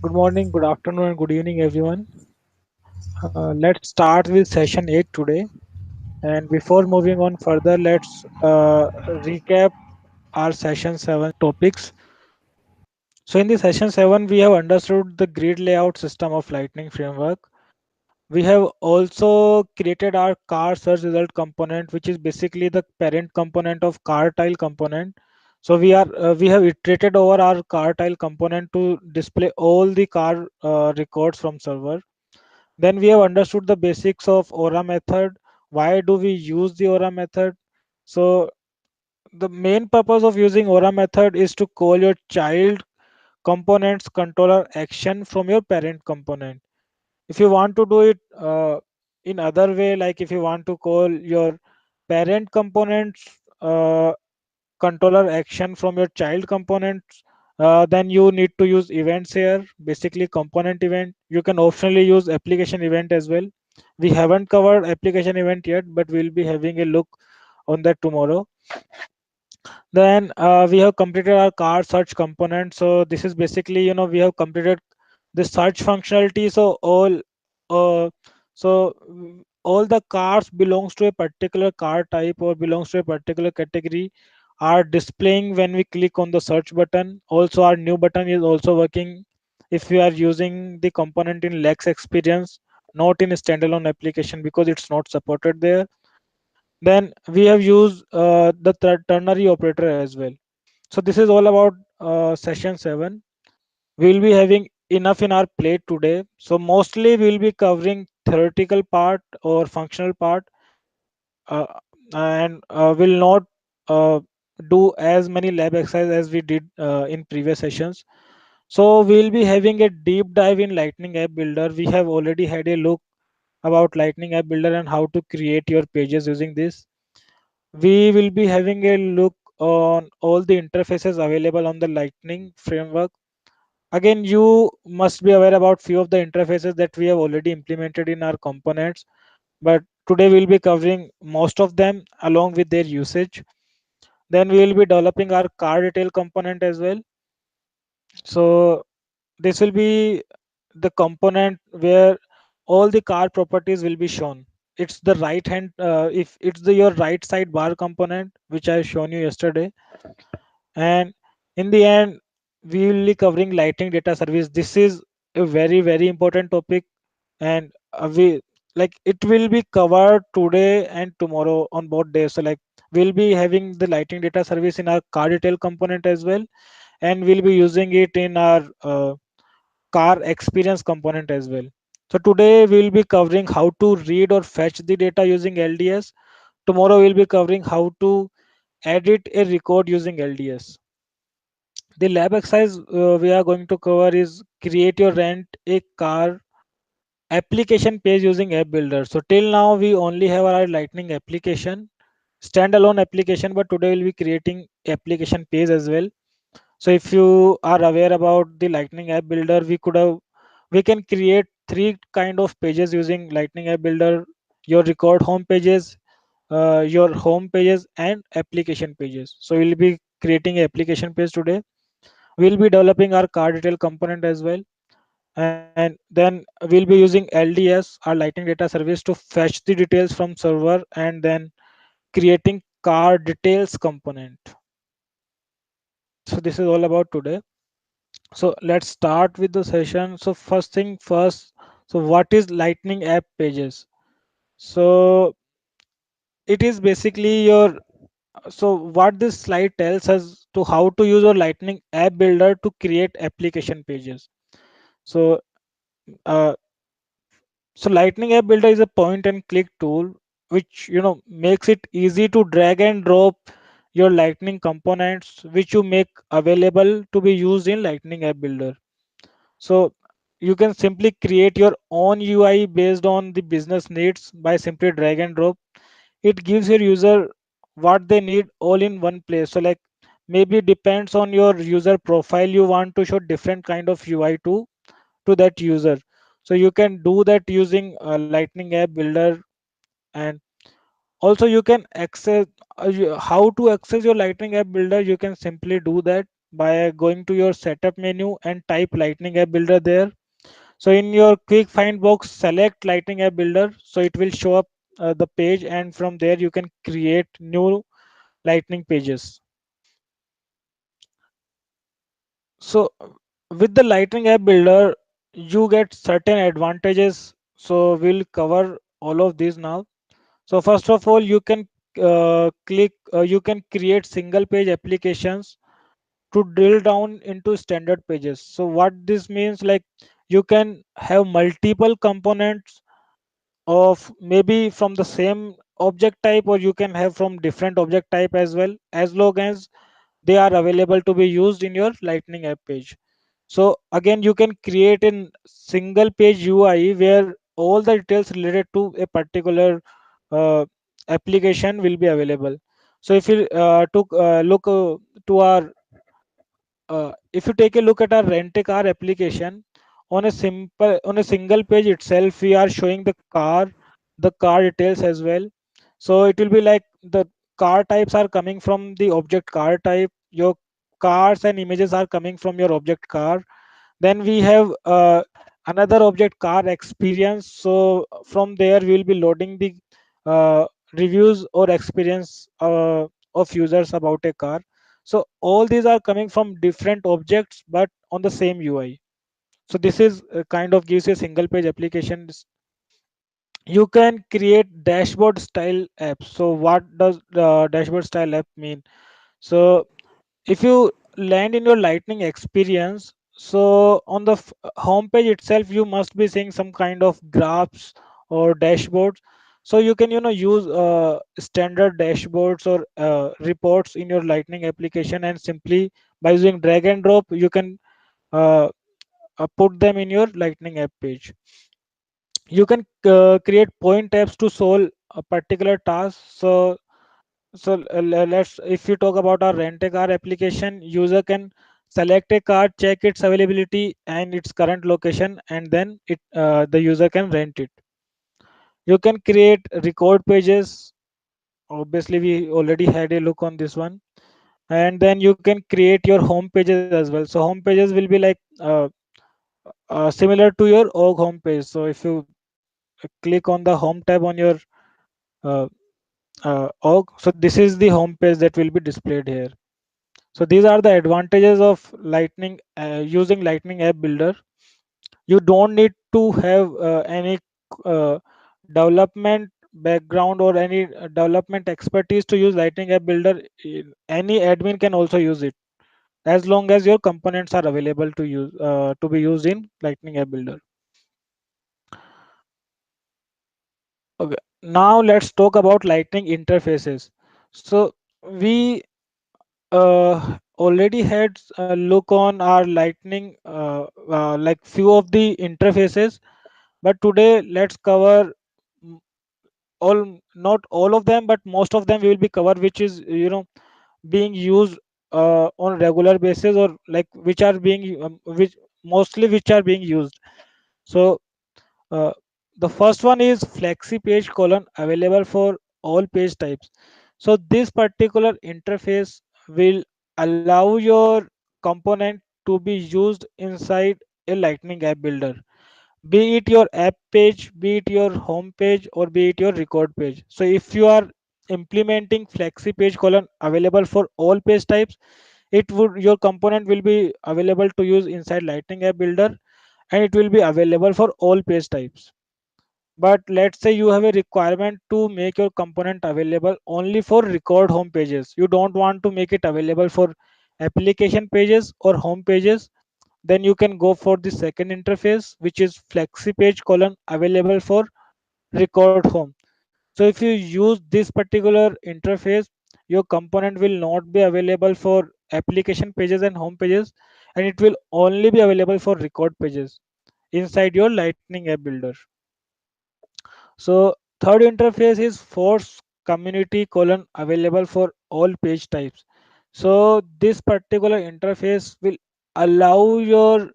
Good morning, good afternoon, and good evening, everyone. Let's start with session 8 today. And before moving on further, let's recap our session 7 topics. So, in the session 7, we have understood the grid layout system of Lightning framework. We have also created our car search result component, which is basically the parent component of car tile component. So we have iterated over our car tile component to display all the car records from server. Then we have understood the basics of Aura method. Why do we use the Aura method? So the main purpose of using Aura method is to call your child component's controller action from your parent component. If you want to do it in other way, like if you want to call your parent component's controller action from your child components, then you need to use events here, basically component event. You can optionally use application event as well. We haven't covered application event yet, but we'll be having a look on that tomorrow. Then we have completed our car search component. So this is basically, we have completed the search functionality. Uh, all the cars belongs to a particular car type or belongs to a particular category are displaying when we click on the search button. Also, our new button is also working if we are using the component in Lex experience, not in a standalone application because it's not supported there. Then we have used the ternary operator as well. So this is all about session 7. We'll be having enough in our plate today. So mostly we'll be covering theoretical part or functional part, uh, and will not uh, do as many lab exercises as we did in previous sessions. So we'll be having a deep dive in Lightning App Builder. We have already had a look about Lightning App Builder and how to create your pages using this. We will be having a look on all the interfaces available on the Lightning framework. Again, you must be aware about few of the interfaces that we have already implemented in our components, but today we'll be covering most of them along with their usage. Then we will be developing our car detail component as well. So this will be the component where all the car properties will be shown. It's the right hand, if it's your right side bar component which I shown you yesterday. And in the end, we will be covering Lightning Data Service. This is a very important topic, and we like it will be covered today and tomorrow on both days. So like we'll be having the Lightning Data Service in our car detail component as well, and we'll be using it in our car experience component as well. So today we'll be covering how to read or fetch the data using LDS. Tomorrow we'll be covering how to edit a record using LDS. The lab exercise we are going to cover is create your rent a car application page using app builder. So till now we only have our Lightning application, standalone application, but today we'll be creating application page as well. So if you are aware about the Lightning app builder, we can create three kind of pages using Lightning app builder: your record home pages, your home pages, and application pages. So we'll be creating a application page today. We'll be developing our car detail component as well, and then we'll be using LDS, our Lightning Data Service, to fetch the details from server, and then creating car details component. So this is all about today. So let's start with the session. So first thing first, so what is Lightning app pages? So it is basically your, so what this slide tells us to how to use your Lightning app builder to create application pages. So uh, so Lightning app builder is a point and click tool which makes it easy to drag and drop your Lightning components which you make available to be used in Lightning app builder. So you can simply create your own UI based on the business needs by simply drag and drop. It gives your user what they need all in one place. So like maybe depends on your user profile, you want to show different kind of UI to that user. So you can do that using Lightning app builder. And also you can access how to access your Lightning app builder. You can simply do that by going to your setup menu and type Lightning App Builder there. So in your quick find box, select Lightning App Builder. So it will show up the page, and from there you can create new Lightning pages. So with the Lightning App Builder, you get certain advantages. So we'll cover all of these now. So first of all, you can you can create single page applications to drill down into standard pages. So what this means, like you can have multiple components of maybe from the same object type, or you can have from different object type as well, as long as they are available to be used in your Lightning app page. So again, you can create a single page UI where all the details related to a particular uh, application will be available. So if you took look to our if you take a look at our rent a car application, on a single page itself we are showing the car details as well. So it will be like the car types are coming from the object car type, your cars and images are coming from your object car. Then we have another object car experience. So from there we will be loading the uh, reviews or experience of users about a car. So all these are coming from different objects but on the same UI. So this is kind of gives you a single page application. You can create dashboard style apps. So what does the dashboard style app mean? So if you land in your Lightning experience, so on the home page itself you must be seeing some kind of graphs or dashboards. So you can use standard dashboards or reports in your Lightning application, and simply by using drag and drop you can uh, put them in your Lightning app page. You can create point tabs to solve a particular task. So let's, if you talk about our rent a car application, user can select a car, check its availability and its current location, and then the user can rent it. You can create record pages. Obviously, we already had a look on this one, and then you can create your home pages as well. So home pages will be like similar to your org home page. So if you click on the home tab on your uh, org, so this is the home page that will be displayed here. So these are the advantages of Lightning using Lightning App Builder. You don't need to have any uh, development background or any development expertise to use Lightning App Builder. Any admin can also use it, as long as your components are available to use to be used in Lightning App Builder. Okay. Now let's talk about Lightning interfaces. So we already had a look on our Lightning like few of the interfaces, but today let's cover mm, all, not all of them, but most of them we will be cover, which is being used on regular basis, or like which are being which mostly which are being used. So uh, the first one is flexi page colon, available for all page types. So this particular interface will allow your component to be used inside a Lightning app builder, be it your app page, be it your home page, or be it your record page. So if you are implementing flexi page colon, available for all page types, it would, your component will be available to use inside Lightning app builder, and it will be available for all page types. But let's say you have a requirement to make your component available only for record home pages, you don't want to make it available for application pages or home pages, then you can go for the second interface, which is flexi page colon, available for record home. So if you use this particular interface, your component will not be available for application pages and home pages, and it will only be available for record pages inside your Lightning app builder. So third interface is force community colon, available for all page types. So this particular interface will allow your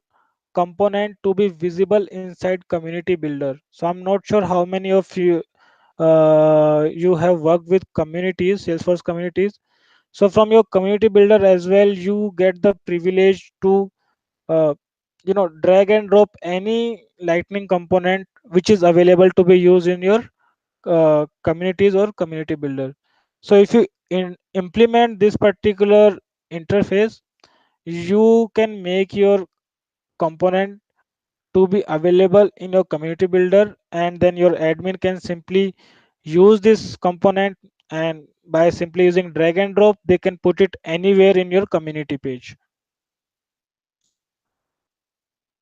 component to be visible inside community builder. So I'm not sure how many of you you have worked with communities, Salesforce communities. So from your community builder as well, you get the privilege to uh, drag and drop any lightning component which is available to be used in your communities or community builder. So if you implement this particular interface, you can make your component to be available in your community builder, and then your admin can simply use this component, and by simply using drag and drop they can put it anywhere in your community page.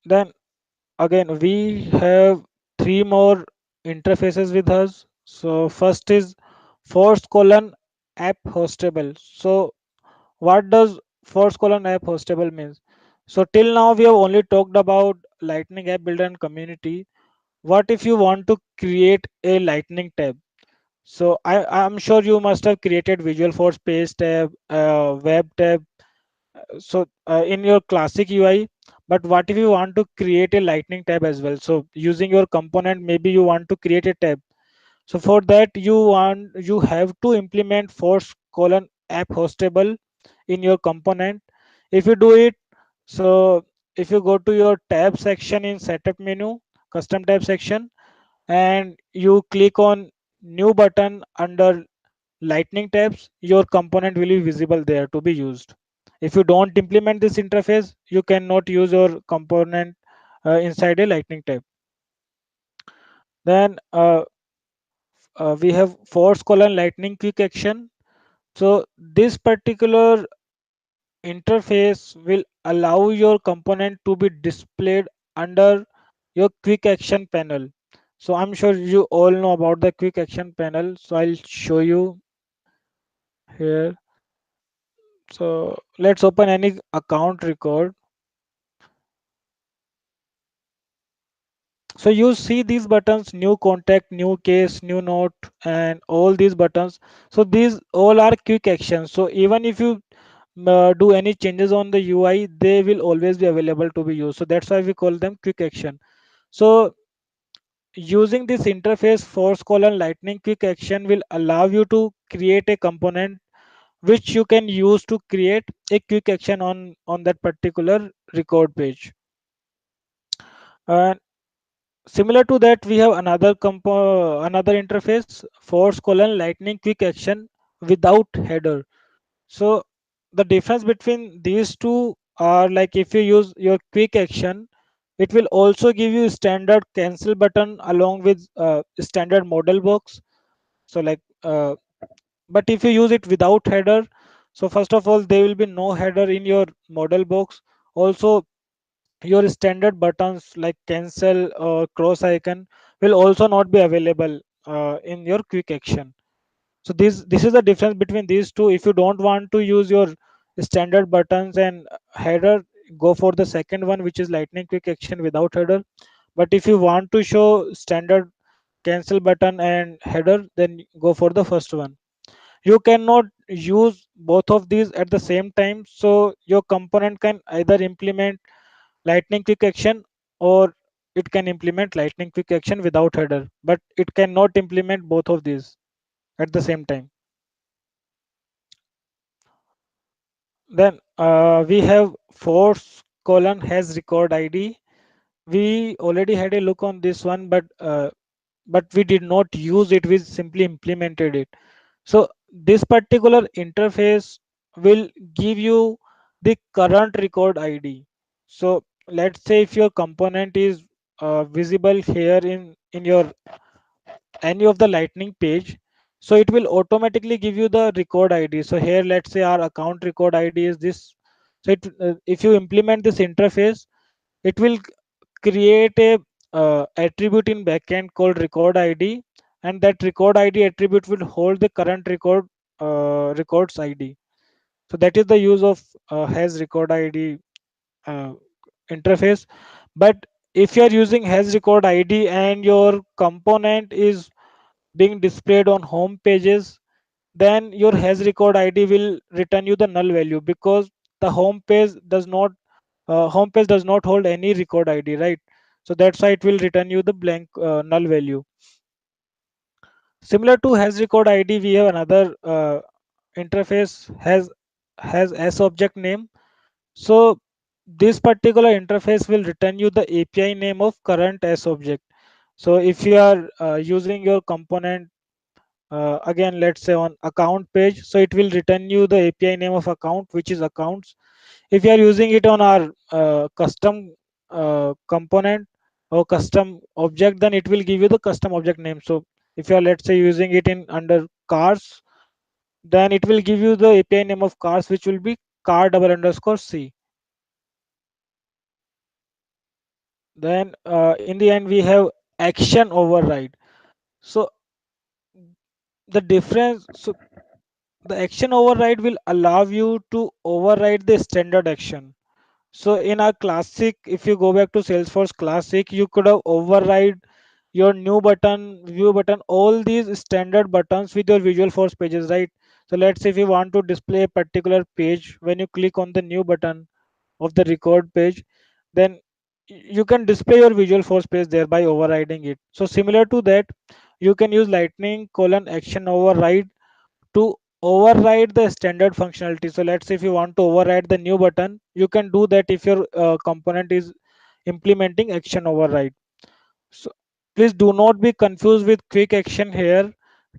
Then again we have three more interfaces with us. So first is force colon app hostable. So what does force colon app hostable means? So till now we have only talked about lightning app builder and community. What if you want to create a lightning tab? So I'm sure you must have created visual force page tab, web tab, in your classic UI. But what if you want to create a lightning tab as well? So using your component, maybe you want to create a tab. So for that you have to implement force colon app hostable in your component. If you do it, so if you go to your tab section in setup menu, custom tab section, and you click on new button under lightning tabs, your component will be visible there to be used. If you don't implement this interface, you cannot use your component inside a lightning tab. Then we have force colon lightning quick action. So this particular interface will allow your component to be displayed under your quick action panel. So I'm sure you all know about the quick action panel, so I'll show you here. So let's open any account record. So you see these buttons: new contact, new case, new note, and all these buttons. So these all are quick actions. So even if you do any changes on the UI, they will always be available to be used. So that's why we call them quick action. So using this interface, force colon lightning quick action will allow you to create a component which you can use to create a quick action on that particular record page. And similar to that, we have another interface, force colon lightning quick action without header. So the difference between these two are, like, if you use your quick action, it will also give you standard cancel button along with standard model box. So like, but if you use it without header, so first of all there will be no header in your model box. Also, your standard buttons like cancel or cross icon will also not be available in your quick action. So this is the difference between these two. If you don't want to use your standard buttons and header, go for the second one, which is lightning quick action without header. But if you want to show standard cancel button and header, then go for the first one. You cannot use both of these at the same time. So your component can either implement lightning quick action, or it can implement lightning quick action without header, but it cannot implement both of these at the same time. Then we have force colon has record ID. We already had a look on this one, but we did not use it. We simply implemented it. So this particular interface will give you the current record ID. So let's say if your component is visible here in your any of the lightning page, so it will automatically give you the record ID. So here let's say our account record ID is this. So if you implement this interface, it will create a attribute in backend called record ID, and that record ID attribute will hold the current records ID. So that is the use of has record ID uh, interface. But if you are using has record ID and your component is being displayed on home pages, then your has record ID will return you the null value, because the home page does not hold any record ID, right? So that's why it will return you the blank null value. Similar to has record ID, we have another interface has s object name. So this particular interface will return you the API name of current s object. So if you are using your component, again let's say on account page, so it will return you the API name of account, which is accounts. If you are using it on our custom component or custom object, then it will give you the custom object name. So if you are, let's say, using it in under cars, then it will give you the API name of cars, which will be car double underscore c. Then in the end we have action override. So the difference, so the action override will allow you to override the standard action. So in our classic, if you go back to Salesforce Classic, you could have override your new button, view button, all these standard buttons with your Visual Force pages, right? So let's say if you want to display a particular page, when you click on the new button of the record page, then you can display your Visual Force page there by overriding it. So similar to that, you can use lightning colon action override to override the standard functionality. So let's say if you want to override the new button, you can do that if your component is implementing action override. So please do not be confused with quick action here.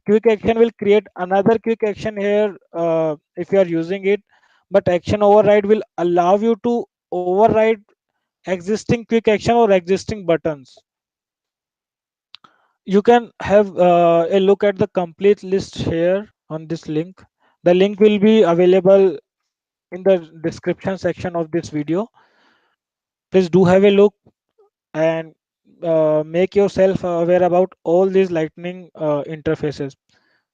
Quick action will create another quick action here if you are using it, but action override will allow you to override existing quick action or existing buttons. You can have a look at the complete list here on this link. The link will be available in the description section of this video. Please do have a look and make yourself aware about all these lightning interfaces.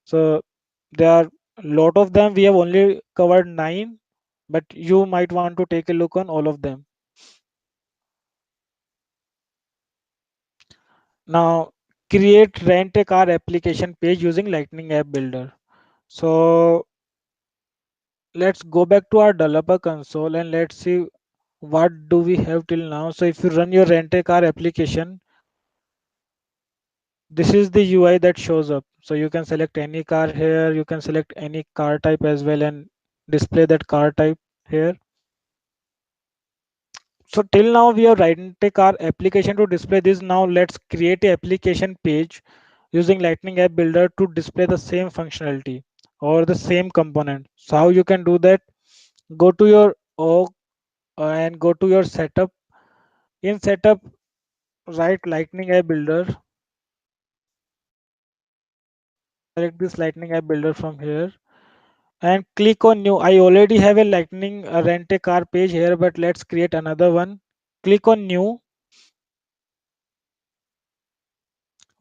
So there are a lot of them. We have only covered 9, but you might want to take a look on all of them. Now create rent a car application page using lightning app builder. So let's go back to our developer console and let's see what do we have till now. So if you run your rent a car application, this is the UI that shows up. So you can select any car here, you can select any car type as well and display that car type here. So till now we have rent a car application to display this. Now let's create a application page using lightning app builder to display the same functionality or the same component. So how you can do that? Go to your org and go to your setup. In setup, write lightning app builder, select this lightning app builder from here and click on new. I already have a lightning rent a car page here, but let's create another one. Click on new.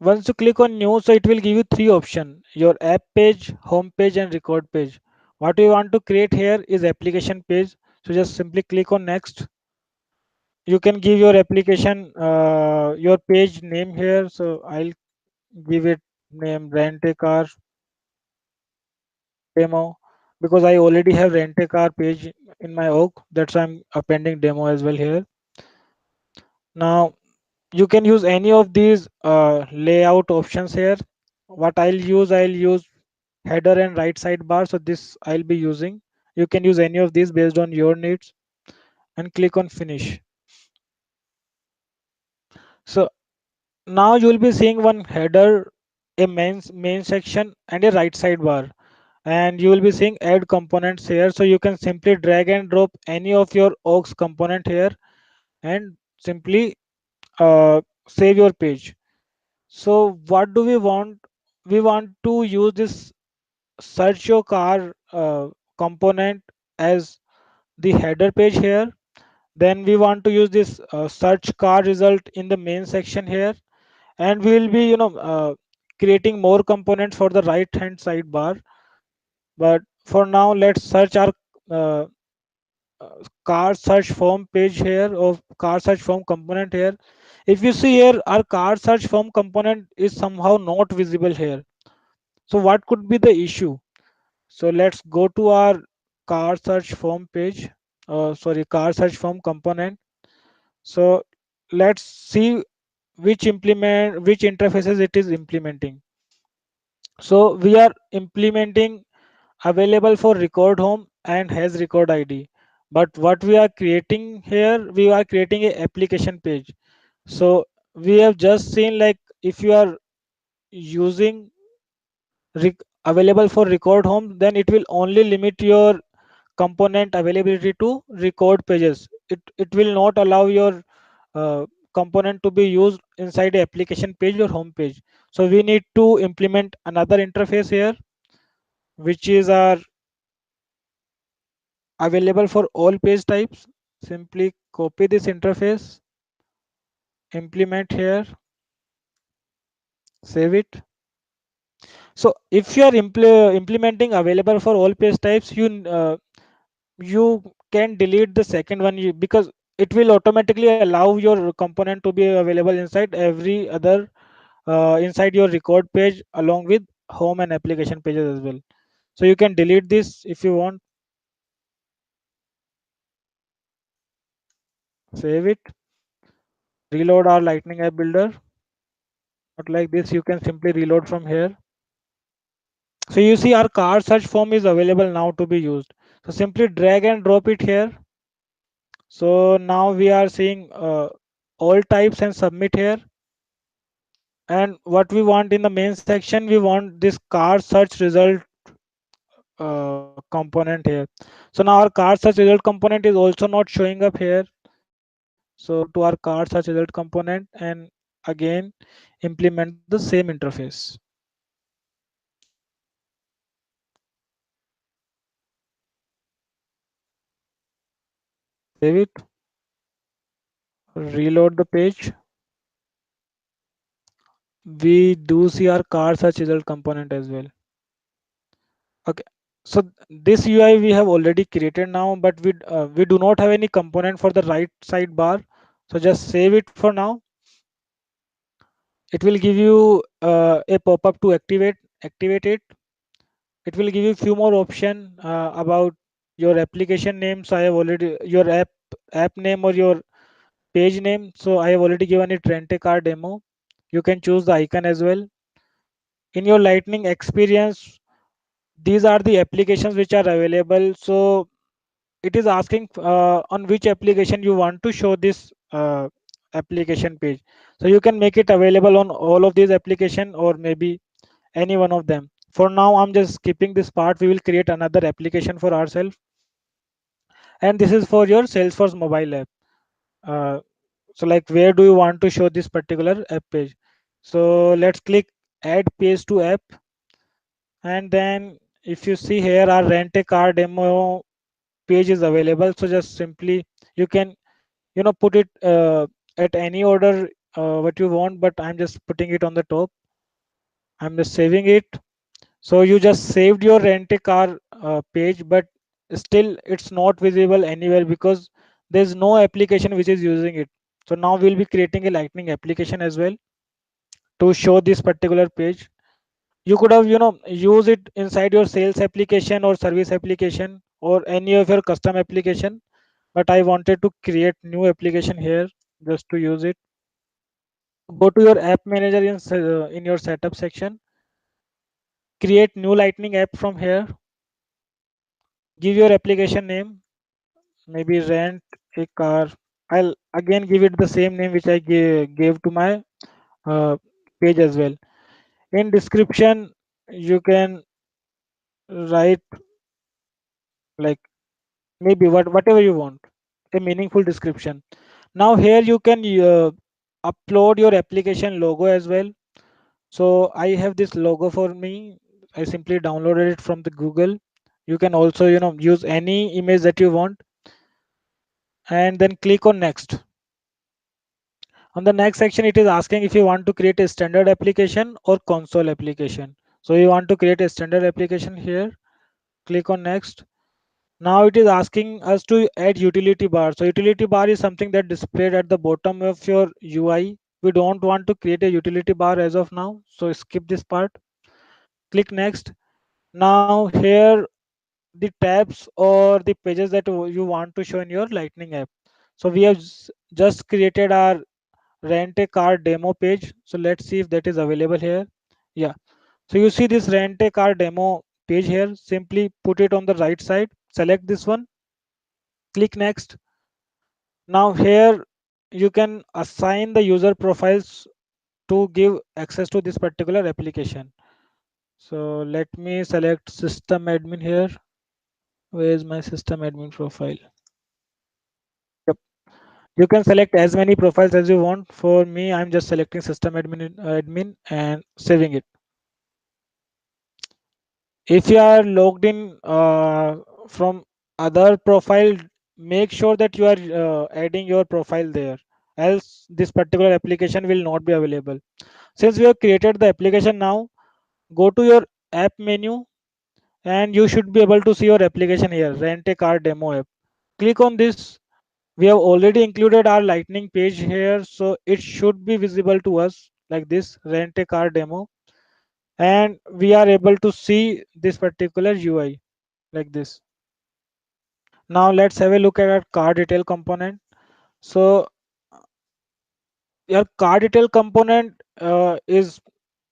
Once you click on new, so it will give you three options: your app page, home page and record page. What you want to create here is application page. So just simply click on next. You can give your application your page name here. So I'll give it name rent a car demo because I already have rent a car page in my org. That's why I'm appending demo as well here. Now you can use any of these layout options here. What I'll use header and right sidebar. So this I'll be using. You can use any of these based on your needs and click on finish. So now you will be seeing one header, a main section and a right sidebar. And you will be seeing add components here. So you can simply drag and drop any of your orgs component here and simply save your page. So what do we want? We want to use this search your car component as the header page here. Then we want to use this search car result in the main section here, and we will be creating more components for the right hand sidebar. But for now, let's search our uh, car search form page here of car search form component here. If you see here, our car search form component is somehow not visible here. So what could be the issue? So let's go to our car search form page. Sorry, car search form component. So let's see which interfaces it is implementing. So we are implementing available for record home and has record ID. But what we are creating here, we are creating a application page. So we have just seen, like, if you are using available for record home, then it will only limit your component availability to record pages. It will not allow your uh, component to be used inside a application page or home page. So we need to implement another interface here, which is our available for all page types. Simply copy this interface, implement here, save it. So if you are implementing available for all page types, you can delete the second one, because it will automatically allow your component to be available inside every other inside your record page along with home and application pages as well. So you can delete this if you want, save it, reload our lightning app builder. Not like this, you can simply reload from here. So you see our card search form is available now to be used. So simply drag and drop it here. So now we are seeing all types and submit here. And what we want in the main section, we want this car search result component here. So now our car search result component is also not showing up here. So go to our car search result component and again implement the same interface. Save it, reload the page. We do see our car search result component as well. Okay. So this UI we have already created now, but we do not have any component for the right sidebar. So just save it for now. It will give you a pop-up to activate it. It will give you few more option about your application name. So I have already your app name or your page name. So I have already given it rent a car demo. You can choose the icon as well. In your lightning experience, these are the applications which are available. So it is asking on which application you want to show this application page. So you can make it available on all of these application or maybe any one of them. For now I'm just skipping this part. We will create another application for ourselves, and this is for your Salesforce mobile app. uh, so like, where do you want to show this particular app page? So let's click add page to app, and then if you see here, our rent a car demo page is available. So just simply you can put it at any order what you want, but I'm just putting it on the top. I'm just saving it. So you just saved your rent a car page, but still it's not visible anywhere because there's no application which is using it. So now we'll be creating a lightning application as well to show this particular page. You could have use it inside your sales application or service application or any of your custom application, but I wanted to create new application here just to use it. Go to your app manager in your setup section, create new lightning app from here, give your application name, maybe rent a car. I'll again give it the same name which I gave to my uh, page as well. In description you can write like maybe whatever you want, a meaningful description. Now here you can upload your application logo as well. So I have this logo for me. I simply downloaded it from the Google. You can also use any image that you want, and then click on next. On the next section, it is asking if you want to create a standard application or console application. So you want to create a standard application here. Click on next. Now it is asking us to add utility bar. So utility bar is something that displayed at the bottom of your UI. We don't want to create a utility bar as of now. So skip this part. Click next. Now here the tabs or the pages that you want to show in your lightning app. So we have just created our rent a car demo page. So let's see if that is available here. Yeah. So you see this rent a car demo page here. Simply put it on the right side, select this one, click next. Now here you can assign the user profiles to give access to this particular application. So let me select system admin here. Where is my system admin profile? Yep. You can select as many profiles as you want. For me, I'm just selecting system admin and saving it. If you are logged in from other profile, make sure that you are adding your profile there, else this particular application will not be available. Since we have created the application now, go to your app menu and you should be able to see your application here, rent a car demo app. Click on this. We have already included our lightning page here, so it should be visible to us like this, rent a car demo, and we are able to see this particular UI like this. Now let's have a look at our car detail component. So your car detail component is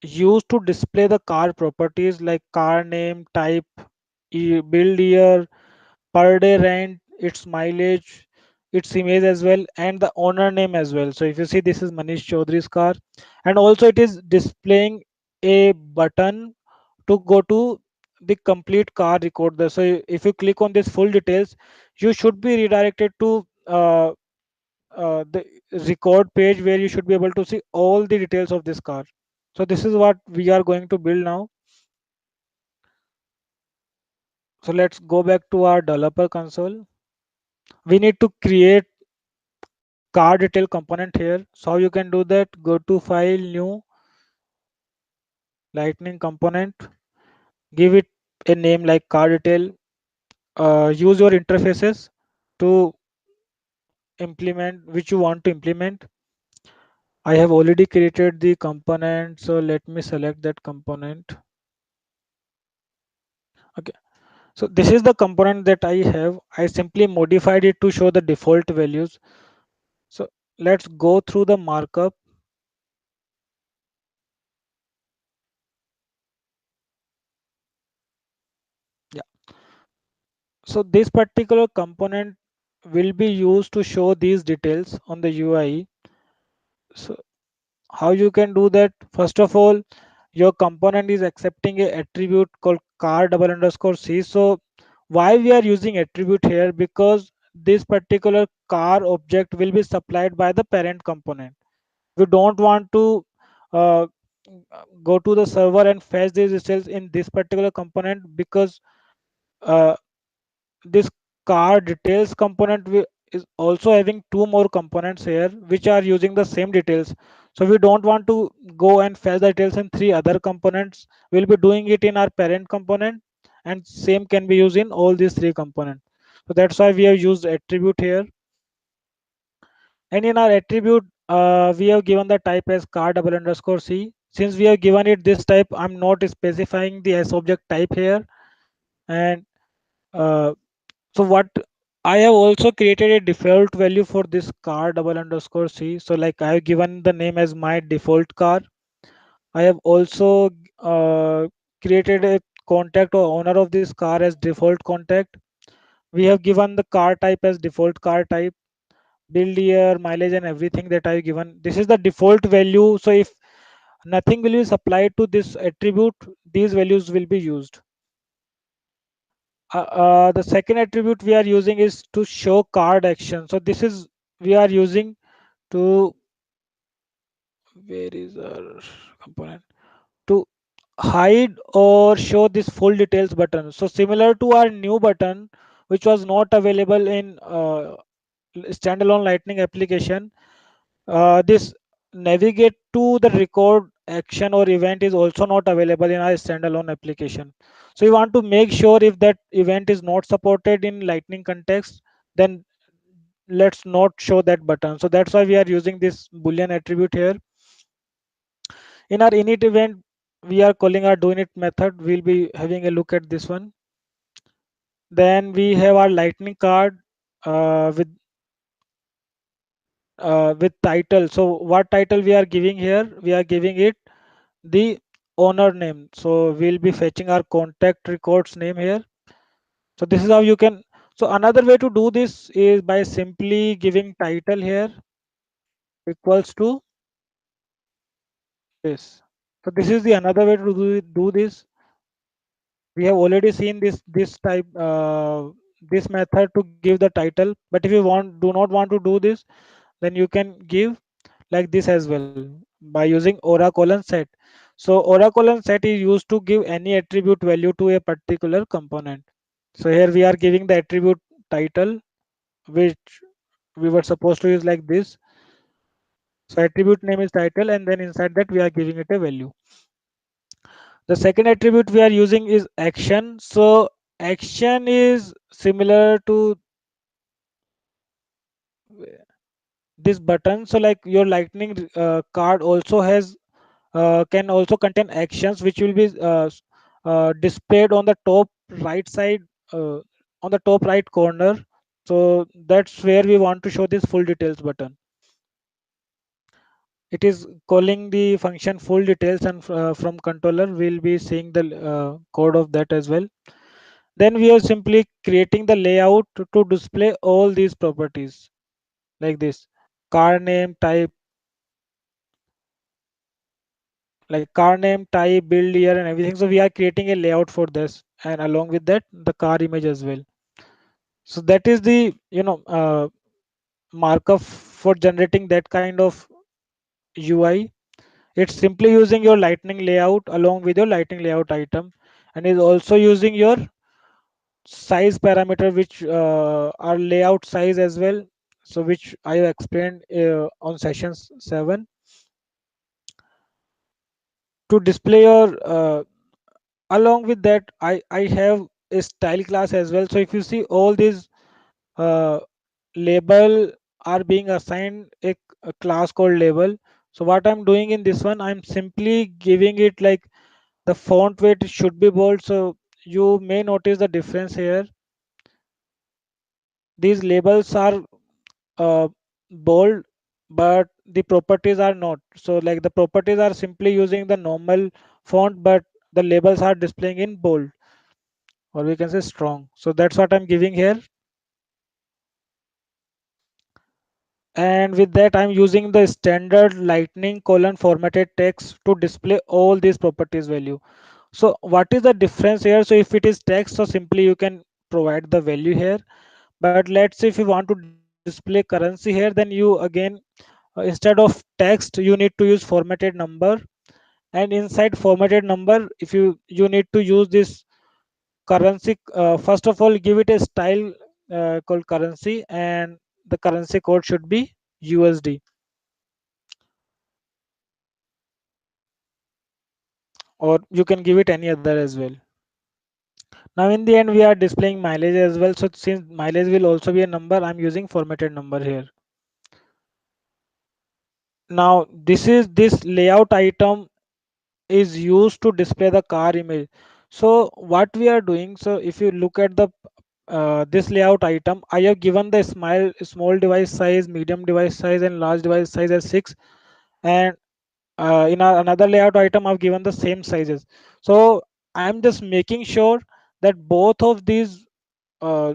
used to display the car properties like car name, type, build year, per day rent, its mileage, its image as well, and the owner name as well. So if you see, this is Manish Chaudhary's car, and also it is displaying a button to go to the complete car record there. So if you click on this full details, you should be redirected to the record page where you should be able to see all the details of this car. So this is what we are going to build now. So let's go back to our developer console. We need to create car detail component here. So how you can do that? Go to file, new, lightning component, give it a name like car detail. Use your interfaces to implement which you want to implement. I have already created the component, so let me select that component. Okay, so this is the component that I have. I simply modified it to show the default values. So let's go through the markup. Yeah, so this particular component will be used to show these details on the UI. So how you can do that? First of all, your component is accepting a attribute called car double underscore c. So why we are using attribute here? Because this particular car object will be supplied by the parent component. We don't want to uh, go to the server and fetch these details in this particular component, because uh, this car details component is also having two more components here which are using the same details. So we don't want to go and fetch the details in three other components. We'll be doing it in our parent component, and same can be used in all these three components. So that's why we have used attribute here. And in our attribute, we have given the type as car double underscore c. Since we have given it this type, I'm not specifying the s object type here. And uh, so what, I have also created a default value for this car double underscore c. So like I have given the name as my default car. I have also created a contact or owner of this car as default contact. We have given the car type as default car type, build year, mileage, and everything that I've given. This is the default value. So if nothing will be supplied to this attribute, these values will be used. The second attribute we are using is to show card action. So this is, we are using to, where is our component, to hide or show this full details button. So similar to our new button which was not available in standalone lightning application, this navigate to the record action or event is also not available in our standalone application. So you want to make sure if that event is not supported in lightning context, then let's not show that button. So that's why we are using this boolean attribute here. In our init event, we are calling our doinit method. We'll be having a look at this one. Then we have our lightning card with title. So what title we are giving here? We are giving it the owner name. So we'll be fetching our contact records name here. So this is how you can. So another way to do this is by simply giving title here equals to this. So this is the another way to do this. We have already seen this type this method to give the title. But if you want do not want to do this, then you can give like this as well by using aura colon set. So aura colon set is used to give any attribute value to a particular component. So here we are giving the attribute title, which we were supposed to use like this. So attribute name is title, and then inside that we are giving it a value. The second attribute we are using is action. So action is similar to this button. So like your lightning card also has can also contain actions which will be displayed on the top right side, on the top right corner. So that's where we want to show this full details button. It is calling the function full details, and from controller we'll be seeing the code of that as well. Then we are simply creating the layout to display all these properties like this: car name, type, like car name, type, build year, and everything. So we are creating a layout for this, and along with that the car image as well. So that is the markup for generating that kind of UI. It's simply using your lightning layout along with your lightning layout item, and is also using your size parameter, which are layout size as well. So which I explained on sessions 7 to display your along with that. I have a style class as well. So if you see all these uh, label are being assigned a class called label. So what I'm doing in this one, I'm simply giving it like the font weight should be bold. So you may notice the difference here. These labels are uh, bold, but the properties are not. So like the properties are simply using the normal font, but the labels are displaying in bold, or we can say strong. So that's what I'm giving here. And with that I'm using the standard lightning colon formatted text to display all these properties value. So what is the difference here? So if it is text, so simply you can provide the value here. But let's say if you want to display currency here, then you again instead of text you need to use formatted number. And inside formatted number, if you need to use this currency, first of all give it a style called currency, and the currency code should be USD, or you can give it any other as well. Now in the end we are displaying mileage as well. So since mileage will also be a number, I'm using formatted number here. Now this layout item is used to display the car image. So what we are doing, so if you look at the this layout item, I have given the small device size, medium device size, and large device size as 6. And in another layout item I've given the same sizes. So I'm just making sure that both of these uh,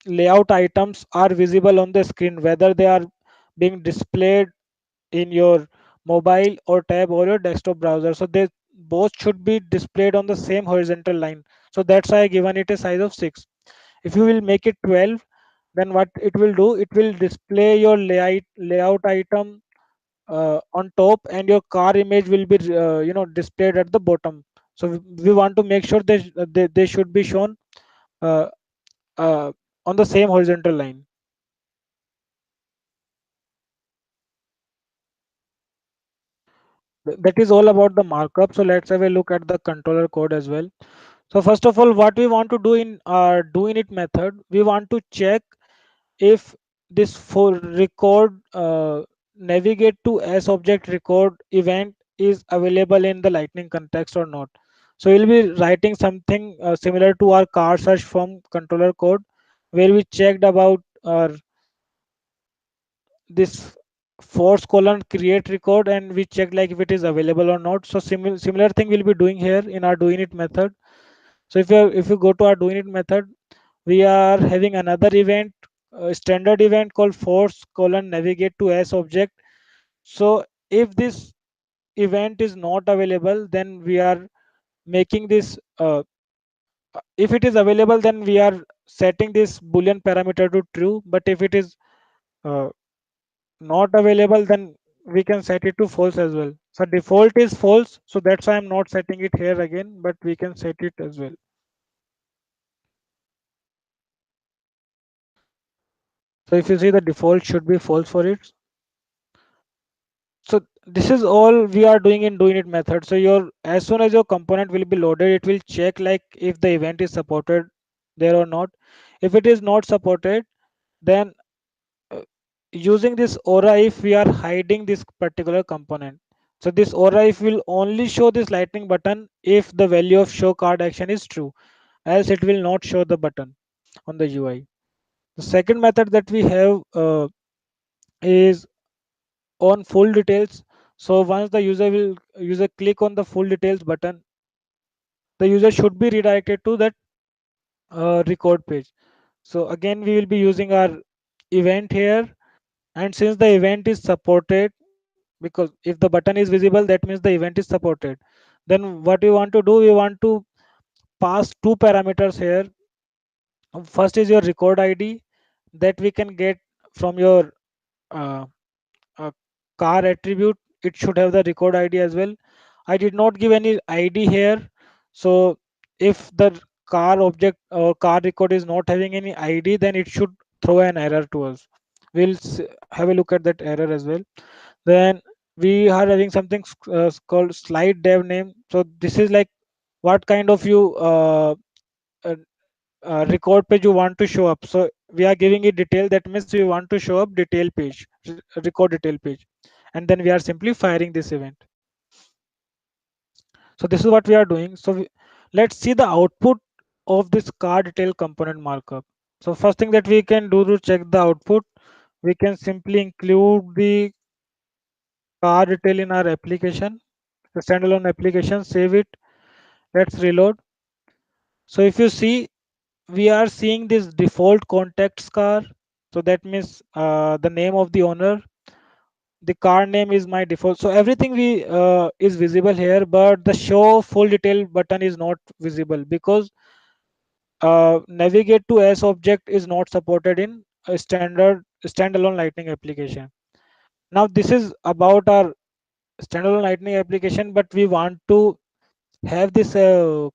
layout items are visible on the screen, whether they are being displayed in your mobile or tab or your desktop browser. So they both should be displayed on the same horizontal line. So that's why I given it a size of 6. If you will make it 12, then what it will do, it will display your layout item on top, and your car image will be displayed at the bottom. So we want to make sure they should be shown uh, uh, on the same horizontal line. That is all about the markup. So let's have a look at the controller code as well. So first of all, what we want to do in our do init method, we want to check if this for record navigate to s object record event is available in the lightning context or not. So we'll be writing something similar to our car search from controller code, where we checked about this force colon create record, and we check like if it is available or not. So similar thing we'll be doing here in our doing it method. So if you go to our doing it method, we are having another event, standard event called force colon navigate to s object. So if this event is not available, then we are making this if it is available, then we are setting this boolean parameter to true. But if it is uh, not available, then we can set it to false as well. So default is false, so that's why I'm not setting it here again, but we can set it as well. So if you see, the default should be false for it. So this is all we are doing in doing it method. So your as soon as your component will be loaded, it will check like if the event is supported there or not. If it is not supported, then uh, using this aura if we are hiding this particular component. So this aura if will only show this lightning button if the value of show card action is true, else it will not show the button on the UI. The second method that we have is on full details. So once the user click on the full details button, the user should be redirected to that record page. So again we will be using our event here, and since the event is supported, because if the button is visible, that means the event is supported. Then what we want to do, we want to pass two parameters here. First is your record ID that we can get from your uh, uh, car attribute. It should have the record ID as well. I did not give any ID here. So if the car object or car record is not having any ID, then it should throw an error to us. We'll have a look at that error as well. Then we are having something called slide dev name. So this is like what kind of you uh, record page you want to show up. So we are giving it detail. That means we want to show up detail page, record detail page, and then we are simply firing this event. So this is what we are doing. So let's see the output of this car detail component markup. So first thing that we can do to check the output, we can simply include the car detail in our application, the standalone application, save it. Let's reload. So if you see, we are seeing this default contacts car. So that means the name of the owner, the car name is my default. So everything we is visible here, but the show full detail button is not visible because navigate to s object is not supported in a standard standalone lightning application. Now this is about our standalone lightning application, but we want to have this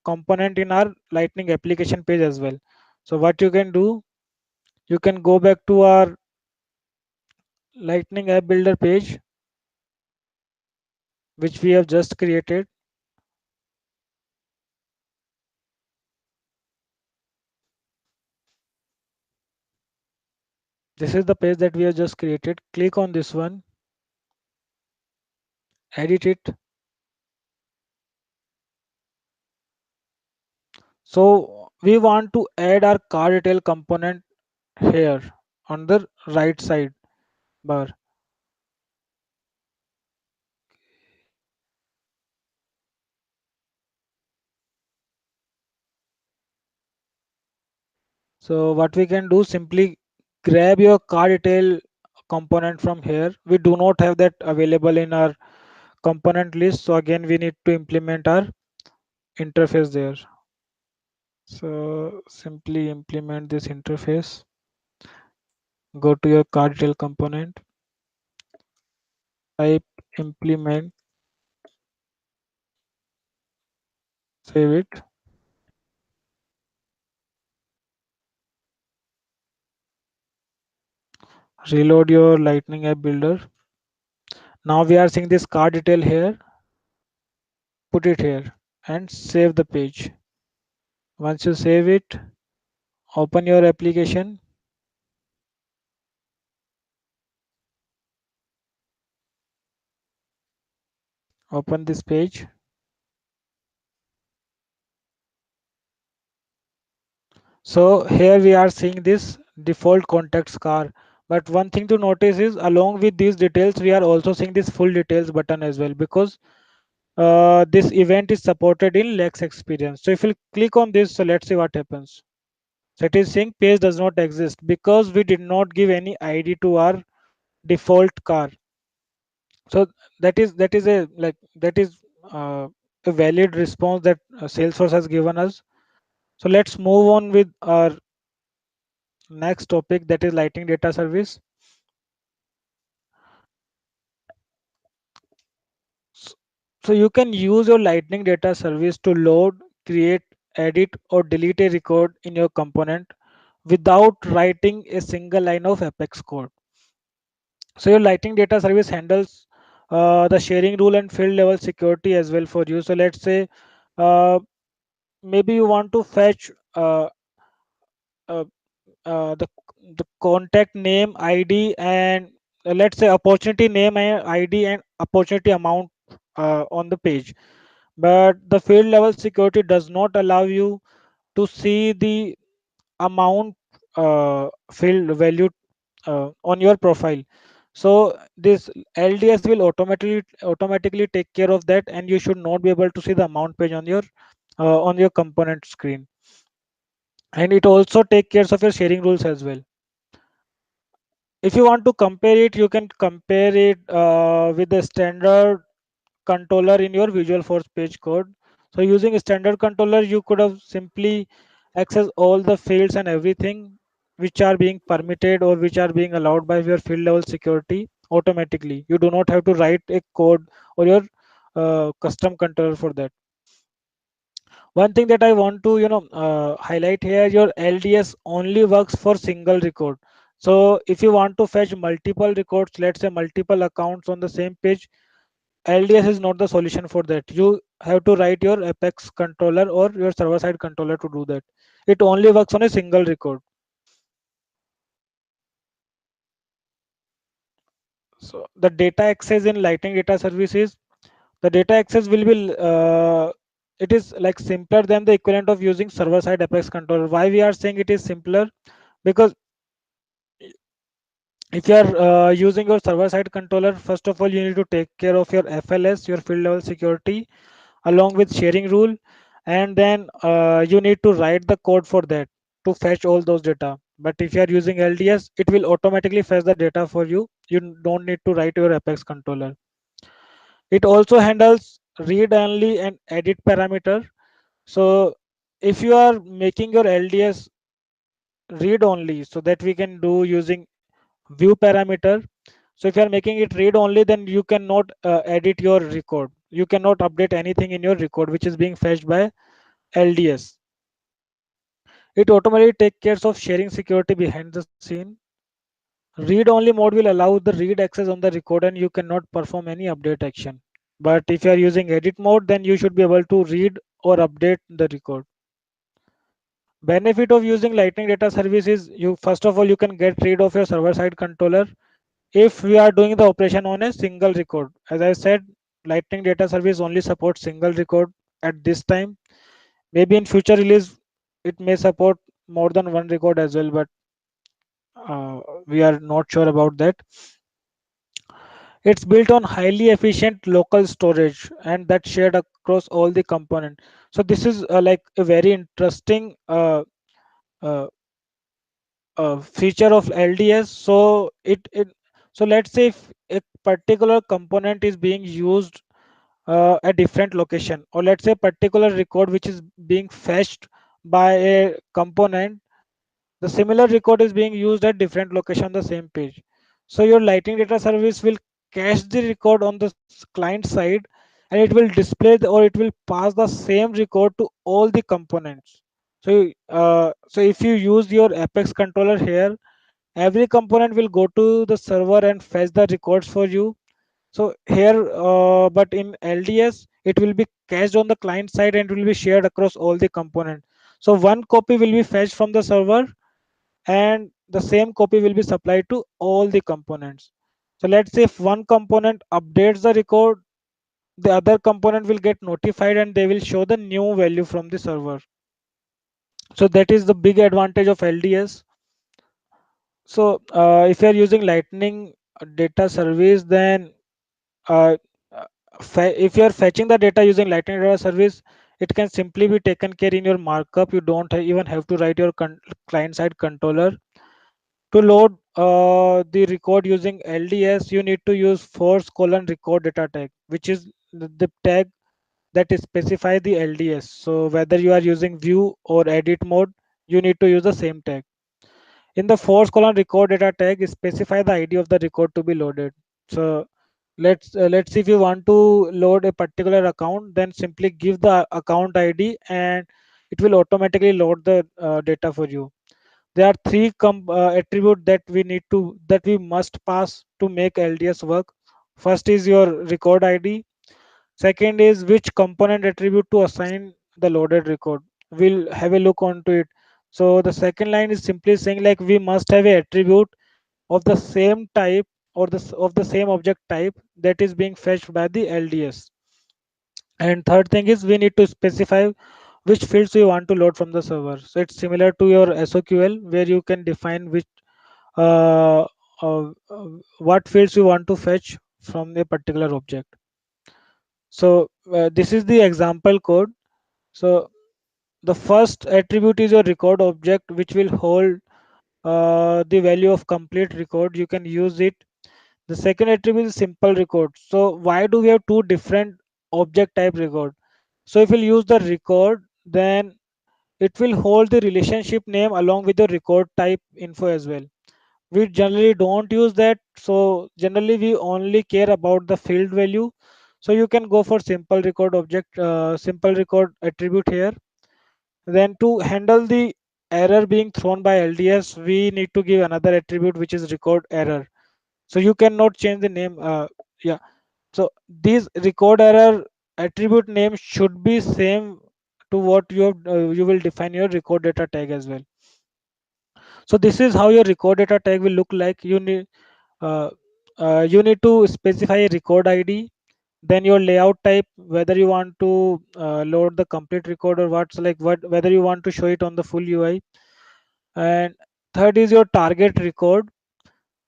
component in our lightning application page as well. So what you can do, you can go back to our lightning app builder page which we have just created. This is the page that we have just created. Click on this one, edit it. So we want to add our car detail component here on the right side bar. So what we can do, simply grab your car detail component from here. We do not have that available in our component list. So again, we need to implement our interface there. So simply implement this interface. Go to your car detail component, type implement, save it, reload your lightning app builder. Now we are seeing this car detail here. Put it here and save the page. Once you save it, open your application, open this page. So here we are seeing this default contacts car, But one thing to notice is along with these details, we are also seeing this full details button as well, because this event is supported in Lex experience. So if you click on this, so let's see what happens. So it is saying page does not exist because we did not give any ID to our default car. So that is a like that is a valid response that Salesforce has given us. So let's move on with our next topic, that is Lightning Data Service. S- So you can use your Lightning Data Service to load, create, edit, or delete a record in your component without writing a single line of Apex code. So your Lightning Data Service handles the sharing rule and field level security as well for you. So let's say uh, maybe you want to fetch uh, the contact name, ID, and let's say opportunity name and ID and opportunity amount on the page. But the field level security does not allow you to see the amount field value on your profile. So this LDS will automatically take care of that, and you should not be able to see the amount page on your component screen. And it also take care of your sharing rules as well. If you want to compare it, you can compare it with the standard controller in your Visual Force page code. So using a standard controller, you could have simply access all the fields and everything which are being permitted or which are being allowed by your field level security automatically. You do not have to write a code or your custom controller for that. One thing that I want to highlight here, your LDS only works for single record. So if you want to fetch multiple records, let's say multiple accounts on the same page, LDS is not the solution for that. You have to write your Apex controller or your server side controller to do that. It only works on a single record. So the data access in Lightning Data Services, the data access will be it is like simpler than the equivalent of using server side Apex controller. Why we are saying it is simpler? Because if you are using your server side controller, first of all you need to take care of your FLS, your field level security, along with sharing rule, and then you need to write the code for that to fetch all those data. But if you are using LDS, it will automatically fetch the data for you. You don't need to write your Apex controller. It also handles read only and edit parameter. So if you are making your LDS read only, so that we can do using view parameter. So if you are making it read only, then you cannot edit your record. You cannot update anything in your record which is being fetched by LDS. It automatically takes care of sharing security behind the scene. Read only mode will allow the read access on the record and you cannot perform any update action. But if you are using edit mode, then you should be able to read or update the record. Benefit of using Lightning Data Service is, you first of all you can get rid of your server side controller if we are doing the operation on a single record. As I said, Lightning Data Service only supports single record at this time. Maybe in future release it may support more than one record as well, but we are not sure about that. It's built on highly efficient local storage and that shared across all the component. So this is like a very interesting uh, feature of LDS. So so let's say if a particular component is being used at different location, or let's say particular record which is being fetched by a component, the similar record is being used at different location on the same page. So your Lightning Data Service will cache the record on the client side, and it will display or it will pass the same record to all the components. So if you use your Apex controller here, every component will go to the server and fetch the records for you. So here, but in LDS, it will be cached on the client side and will be shared across all the components. So one copy will be fetched from the server and the same copy will be supplied to all the components. So let's say if one component updates the record, the other component will get notified and they will show the new value from the server. So that is the big advantage of LDS. If you are using Lightning data service, then uh, uh, if you are fetching the data using Lightning data service, it can simply be taken care in your markup. You don't even have to write your client side controller. To load the record using LDS, you need to use force colon record data tag, which is the tag that is specify the LDS. So whether you are using view or edit mode, you need to use the same tag. In the force colon record data tag, specify the ID of the record to be loaded. So let's see, if you want to load a particular account, then simply give the account ID and it will automatically load the data for you. There are three attribute that we must pass to make LDS work. First is your record ID. Second is which component attribute to assign the loaded record. We'll have a look onto it. So the second line is simply saying like we must have a attribute of the same type or of the same object type that is being fetched by the LDS. And third thing is we need to specify which fields we want to load from the server. So it's similar to your SOQL where you can define which uh, uh, uh, what fields you want to fetch from a particular object. So this is the example code. So the first attribute is your record object, which will hold the value of complete record. You can use it. The second attribute is simple record. So why do we have two different object type record? So if we'll use the record, then it will hold the relationship name along with the record type info as well. We generally don't use that. So generally we only care about the field value. So you can go for simple record object, simple record attribute here. Then to handle the error being thrown by LDS, we need to give another attribute which is record error. So you cannot change the name. Yeah. So these record error attribute name should be same to what you will define your record data tag as well. So this is how your record data tag will look like. Uh, you need to specify a record ID, then your layout type, whether you want to load the complete record or what's like what whether you want to show it on the full UI. And third is your target record.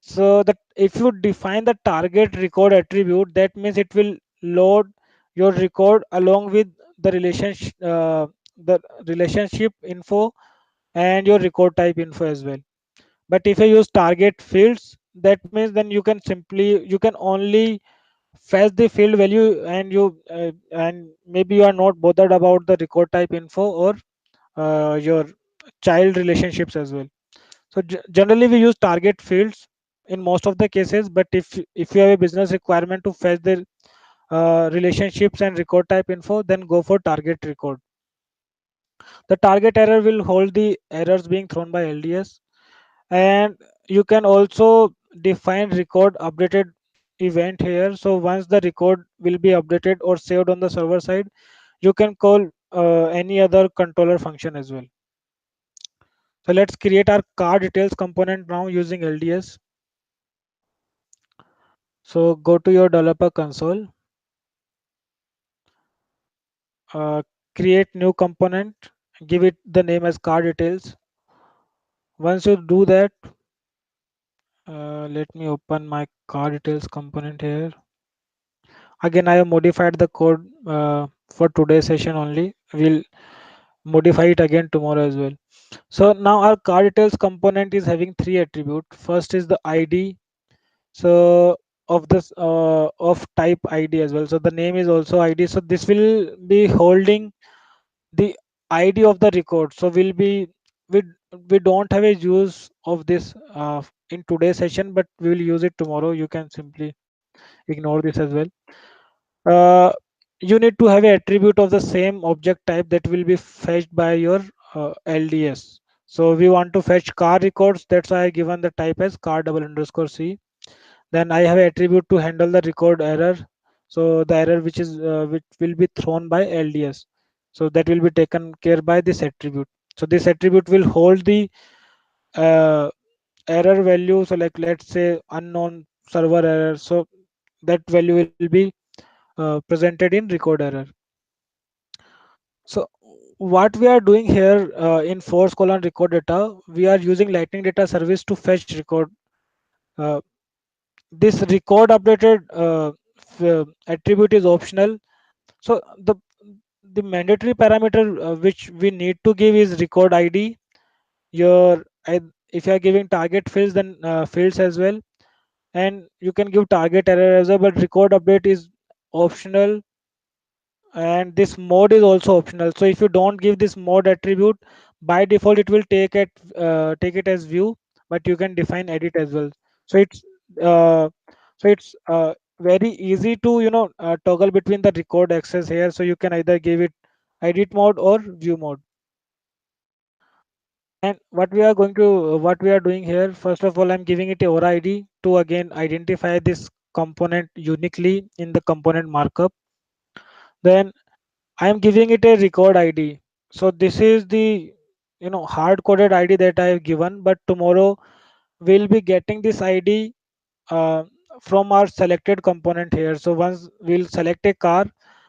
So that if you define the target record attribute, that means it will load your record along with the relationship info and your record type info as well. But if you use target fields, that means then you can only fetch the field value, and maybe you are not bothered about the record type info or your child relationships as well. So generally we use target fields in most of the cases, but if you have a business requirement to fetch the relationships and record type info, then go for target record. The target error will hold the errors being thrown by LDS. And you can also define record updated event here. So once the record will be updated or saved on the server side, you can call any other controller function as well. So let's create our car details component now using LDS. So go to your developer console, uh, create new component, give it the name as car details. Once you do that, let me open my car details component here. Again, I have modified the code for today's session only. We'll modify it again tomorrow as well. So now our car details component is having three attributes. First is the ID. So of this of type ID as well. So the name is also ID. So this will be holding the ID of the record. So we we don't have a use of this in today's session, but we will use it tomorrow. You can simply ignore this as well. uh, you need to have an attribute of the same object type that will be fetched by your LDS. So we want to fetch car records. That's why I given the type as car double underscore C. Then I have an attribute to handle the record error. So the error which will be thrown by LDS. So that will be taken care by this attribute. So this attribute will hold the uh, error value. So like let's say unknown server error. So that value will be presented in record error. So what we are doing here in force colon record data, we are using Lightning Data Service to fetch record. Uh, this record updated attribute is optional. So the mandatory parameter which we need to give is record ID. Your if you are giving target fields, then fields as well, and you can give target error as well. But record update is optional, and this mode is also optional. So if you don't give this mode attribute, by default it will take it as view, but you can define edit as well. So uh, it's very easy to toggle between the record access here. So you can either give it edit mode or view mode. And what we are doing here, first of all, I'm giving it a aura ID to again identify this component uniquely in the component markup. Then I am giving it a record ID. So this is the hard coded ID that I have given, but tomorrow we'll be getting this ID uh, from our selected component here. So once we'll select a car,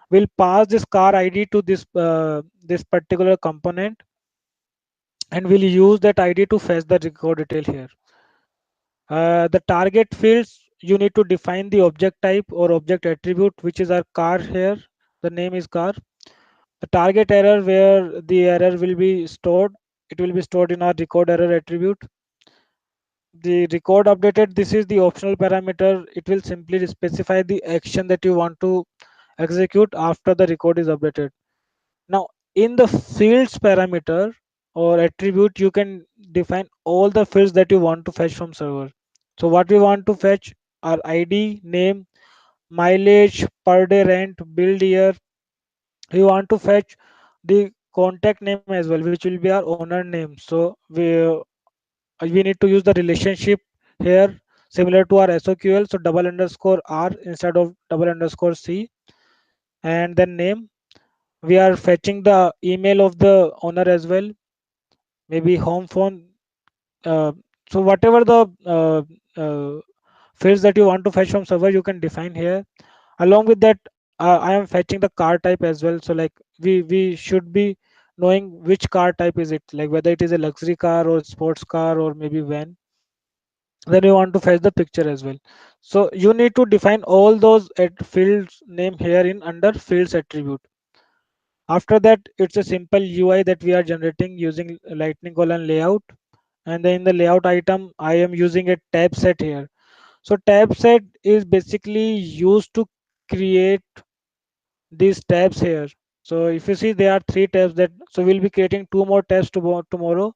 we'll pass this car ID to this particular component, and we'll use that ID to fetch the record detail here. The target fields, you need to define the object type or object attribute, which is our car here. The name is car. The target error where the error will be stored, it will be stored in our record error attribute. The record updated, this is the optional parameter. It will simply specify the action that you want to execute after the record is updated. Now, in the fields parameter or attribute, you can define all the fields that you want to fetch from server. So what we want to fetch are ID, name, mileage, per day rent, build year. We want to fetch the contact name as well, which will be our owner name. So we need to use the relationship here similar to our SOQL. So double underscore R instead of double underscore C, and then name. We are fetching the email of the owner as well, maybe home phone. Uh, so whatever the fields that you want to fetch from server, you can define here. Along with that, I am fetching the car type as well. So like we should be knowing which car type is it, like whether it is a luxury car or sports car or maybe van. Then you want to fetch the picture as well. So you need to define all those at fields name here in under fields attribute. After that, it's a simple UI that we are generating using lightning colon layout. And then in the layout item, I am using a tab set here. So tab set is basically used to create these tabs here. So if you see, there are three tabs that, so we'll be creating two more tabs tomorrow.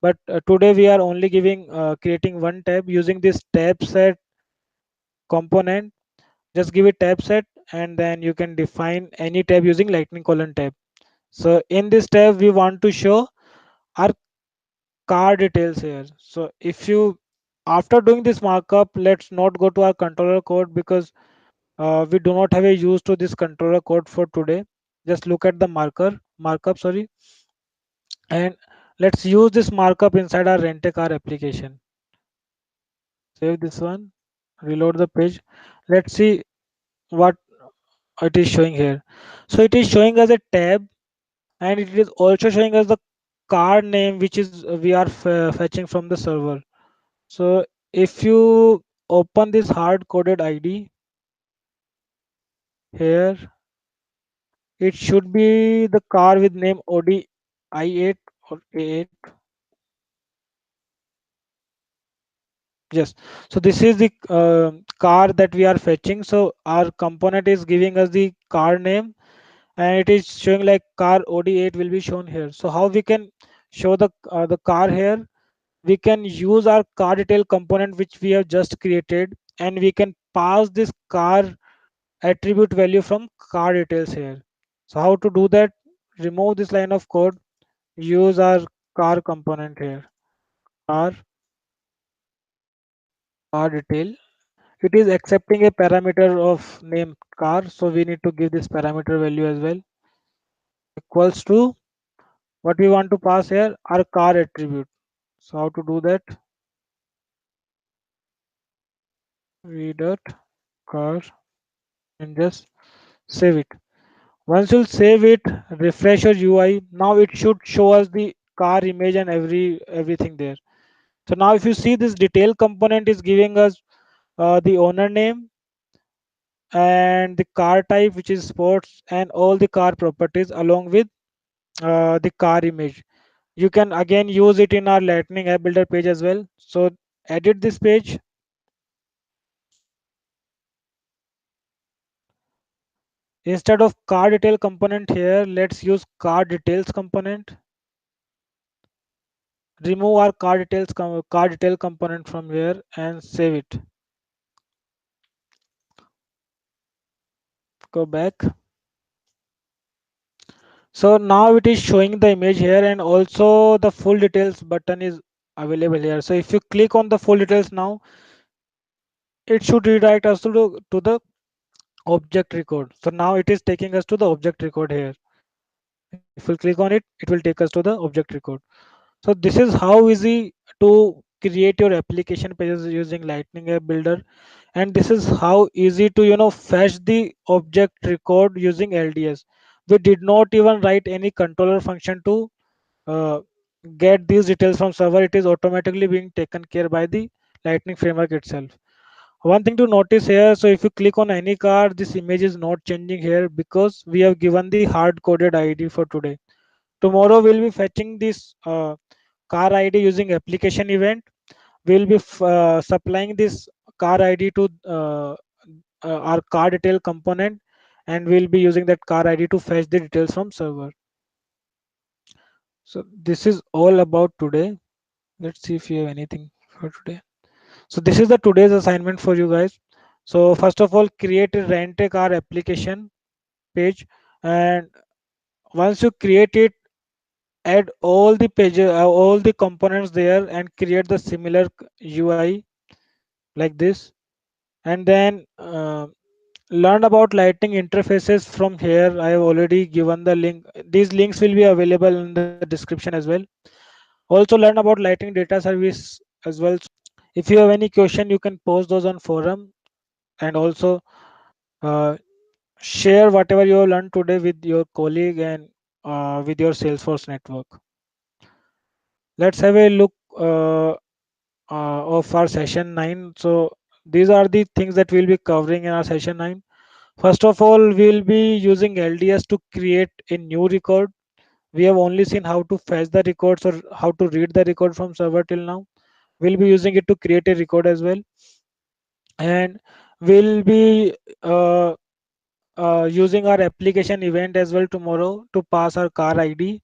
But today we are only giving creating one tab using this tab set component. Just give it tab set, and then you can define any tab using lightning colon tab. So in this tab, we want to show our car details here. So if you, after doing this markup, let's not go to our controller code because we do not have a use to this controller code for today. Just look at the markup, sorry, and let's use this markup inside our rent a car application. Save this one, reload the page. Let's see what it is showing here. So it is showing us a tab, and it is also showing us the car name which is we are fetching from the server. So if you open this hard coded ID here, it should be the car with name Audi i8 or A8. Yes. So this is the car that we are fetching. So our component is giving us the car name, and it is showing like car Audi 8 will be shown here. So how we can show the car here? We can use our car detail component which we have just created, and we can pass this car attribute value from car details here. So how to do that? Remove this line of code, use our car component here, car car detail. It is accepting a parameter of name car, so we need to give this parameter value as well, equals to what we want to pass here, our car attribute. So how to do that? V dot car, and just save it. Once you'll save it, refresh your UI. Now it should show us the car image and everything there. So now if you see, this detail component is giving us the owner name and the car type, which is sports, and all the car properties along with the car image. You can again use it in our Lightning App Builder page as well. So edit this page. Instead of car detail component here, let's use car details component. Remove our car detail component from here and save it. Go back. So now it is showing the image here, and also the full details button is available here. So if you click on the full details now, it should redirect us to the object record. So now it is taking us to the object record here. If we click on it, it will take us to the object record. So this is how easy to create your application pages using Lightning App Builder, and this is how easy to fetch the object record using LDS. We did not even write any controller function to uh, get these details from server. It is automatically being taken care by the Lightning framework itself. One thing to notice here, so if you click on any car, this image is not changing here because we have given the hard coded ID for today. Tomorrow we'll be fetching this car ID using application event. We'll be supplying this car ID to our car detail component, and we'll be using that car ID to fetch the details from server. So this is all about today. Let's see if you have anything for today. So this is the today's assignment for you guys. So first of all, create a rent a car application page, and once you create it, add all the pages, all the components there, and create the similar UI like this. And then learn about Lightning interfaces from here. I have already given the link. These links will be available in the description as well. Also learn about Lightning data service as well. If you have any question, you can post those on forum, and also uh, share whatever you have learned today with your colleague and with your Salesforce network. Let's have a look of our session 9. So these are the things that we'll be covering in our session 9. First of all, we'll be using LDS to create a new record. We have only seen how to fetch the records or how to read the record from server till now. We'll be using it to create a record as well, and we'll be using our application event as well tomorrow to pass our car ID,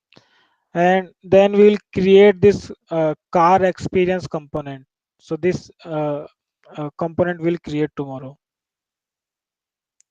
and then we'll create this car experience component. So this component will create tomorrow.